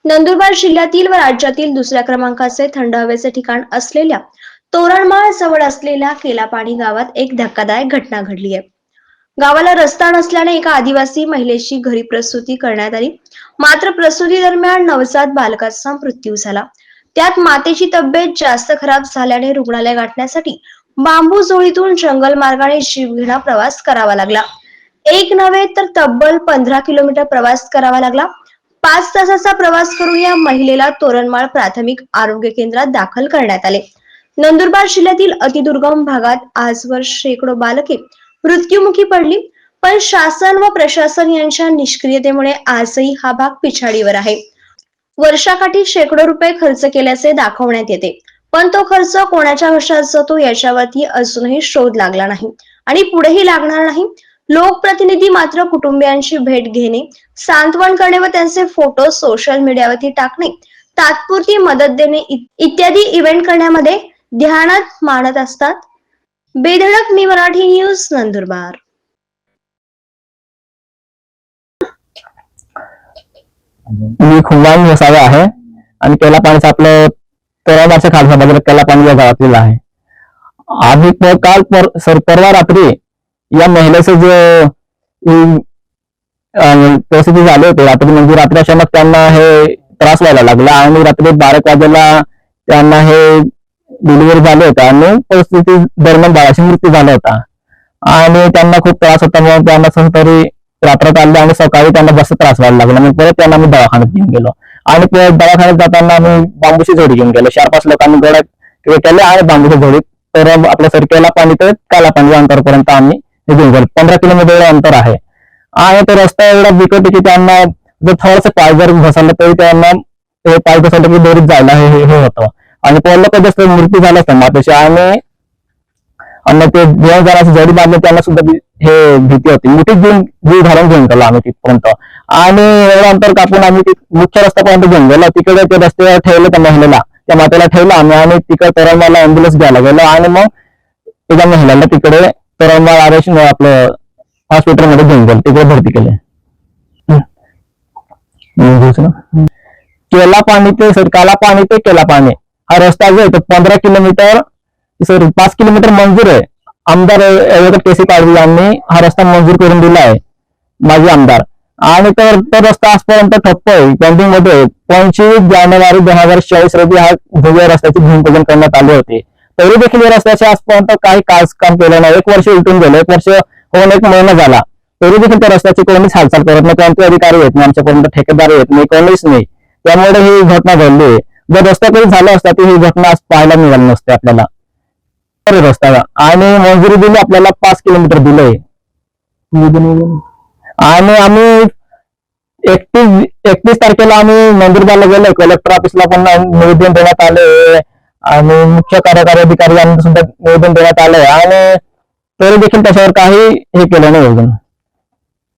नंदुरबार जिल्ह्यातील व राज्यातील दुसऱ्या क्रमांकाचे थंड हवेचे ठिकाण असलेल्या तोरणमाळ जवळ असलेल्या केलापाणी गावात एक धक्कादायक घटना घडली आहे। गावाला रस्ता नसल्याने एका आदिवासी महिलेची घरी प्रसूती करण्यात आली। मात्र प्रसूती दरम्यान नवजात बालकाचा मृत्यू झाला। त्यात मातेची तब्येत जास्त खराब झाल्याने रुग्णालय गाठण्यासाठी बांबू जोळीतून जंगल मार्गाने जीवघेणा प्रवास करावा लागला। एक नव्हे तर तब्बल 15 किलोमीटर प्रवास करावा लागला। 5 तासाचा प्रवास करून या महिलेला तोरणमाळ प्राथमिक आरोग्य केंद्रात दाखल करण्यात आले। नंदुरबार जिल्ह्यातील अतिदुर्गम भागात आजवर शेकडो बालके मृत्युमुखी पडली, पण शासन व प्रशासन यांच्या निष्क्रियतेमुळे आजही हा भाग पिछाडीवर आहे। वर्षाकाठी शेकडो रुपये खर्च केल्याचे दाखवण्यात येते, पण तो खर्च कोणाच्या घशात जातो याच्यावरती अजूनही शोध लागला नाही आणि पुढेही लागणार नाही। लोकप्रतिनिधी मात्र कुटुंबियांची भेट घेणे, सांत्वन करणे व त्यांचे फोटो सोशल मीडियावरती टाकणे, तात्पुरती मदत देणे इत्यादी इव्हेंट करण्यामध्ये ध्यानात मानत असतात। बेधडक मी मराठी न्यूज नंदुरबार। मी खुंबाई वसावे आहे आणि केलापाणीचं आपलं तोरणमाळच्या खालच्या बाजूला केलापाणी या गावातील आहे। आधी परवा रात्री या महिलेचं जे परिस्थिती झाली होती रात्री, म्हणजे रात्री अचानक त्यांना हे त्रास व्हायला लागला आणि रात्री 12 वाजेला त्यांना हे डिलिव्हरी झाले होते आणि परिस्थिती दरम्यान बाळाचा मृत्यू झाला होता आणि त्यांना खूप त्रास होता, म्हणून त्यांना तरी रात्रात आले आणि सकाळी त्यांना जास्त त्रास व्हायला लागला। मग परत त्यांना आम्ही दवाखान्यात घेऊन गेलो आणि दवाखान्यात जाताना आम्ही बांबूची जोडी घेऊन गेलो। 4-5 लोकांनी गोळ्या केल्या आणि बांबूची जोडी तर आपल्या केला पाणी ते कालापाणी अंतरपर्यंत आम्ही घेऊन गेलो। 15 किलोमीटर अंतर आहे आणि तो रस्ता एवढा बिकट की त्यांना जर थोडंसं पाय जर घसरलं तरी त्यांना पाय घसरलं की दोरीत जायला हे होतं आणि पडलं तर जास्त मृत्यू झाला असता मातेची आणि ते जेव्हा जरा जडी बांधले त्यांना सुद्धा हे भीती होती। मोठी जीव घालून घेऊन गेलो आम्ही तिथपर्यंत आणि एवढं अंतर कापून आम्ही मुख्य रस्त्यापर्यंत घेऊन गेलो। तिकडे ते रस्त्यावर ठेवलं त्या महिलेला, त्या मातेला ठेवलं आम्ही आणि तिकडे तोरणमाळला अँब्युलन्स घ्यायला गेलो आणि मग त्या महिलेला तिकडे तोरणमाळ आरेश आपलं हॉस्पिटलमध्ये घेऊन गेलो, तिकडे भरती केले। केलापाणी ते कालापाणी ते केलापाणी हा रस्ता जो आहे तो 15 किलोमीटर 5 किलोमीटर मंजूर आहे। आमदार केसी पाडवी यांनी हा रस्ता मंजूर करून दिला आहे, माजी आमदार, आणि तो रस्ता आजपर्यंत ठप्प आहे, पेंडिंग मध्ये। 25 जानेवारी 2024 रोजी हा भव्य रस्त्याची भूमिपूजन करण्यात आले होते, तरी देखील या रस्त्याचे आजपर्यंत काही काम केलं नाही। 1 वर्ष उलटून गेलं, 1 वर्ष होऊन 1 महिना झाला, तरी देखील त्या रस्त्याची कोणीच हालचाल करत नाही, कोणते अधिकारी येत नाही आमच्यापर्यंत, ठेकेदार येत नाही, कोणीच नाही। त्यामुळे ही घटना घडली। जर रस्ता काही झाला असता तर ही घटना आज पाहायला मिळाली नसते आपल्याला रस्त्याला। आणि मंजुरी दिली आपल्याला 5 किलोमीटर दिलंय आणि आम्ही 31 तारखेला आम्ही नंदुरबारला गेलो, कलेक्टर ऑफिसला पण निवेदन देण्यात आले आणि मुख्य कार्यकारी अधिकारी यांना सुद्धा निवेदन देण्यात आलंय आणि तरी देखील त्याच्यावर काही हे केलं नाही अजून।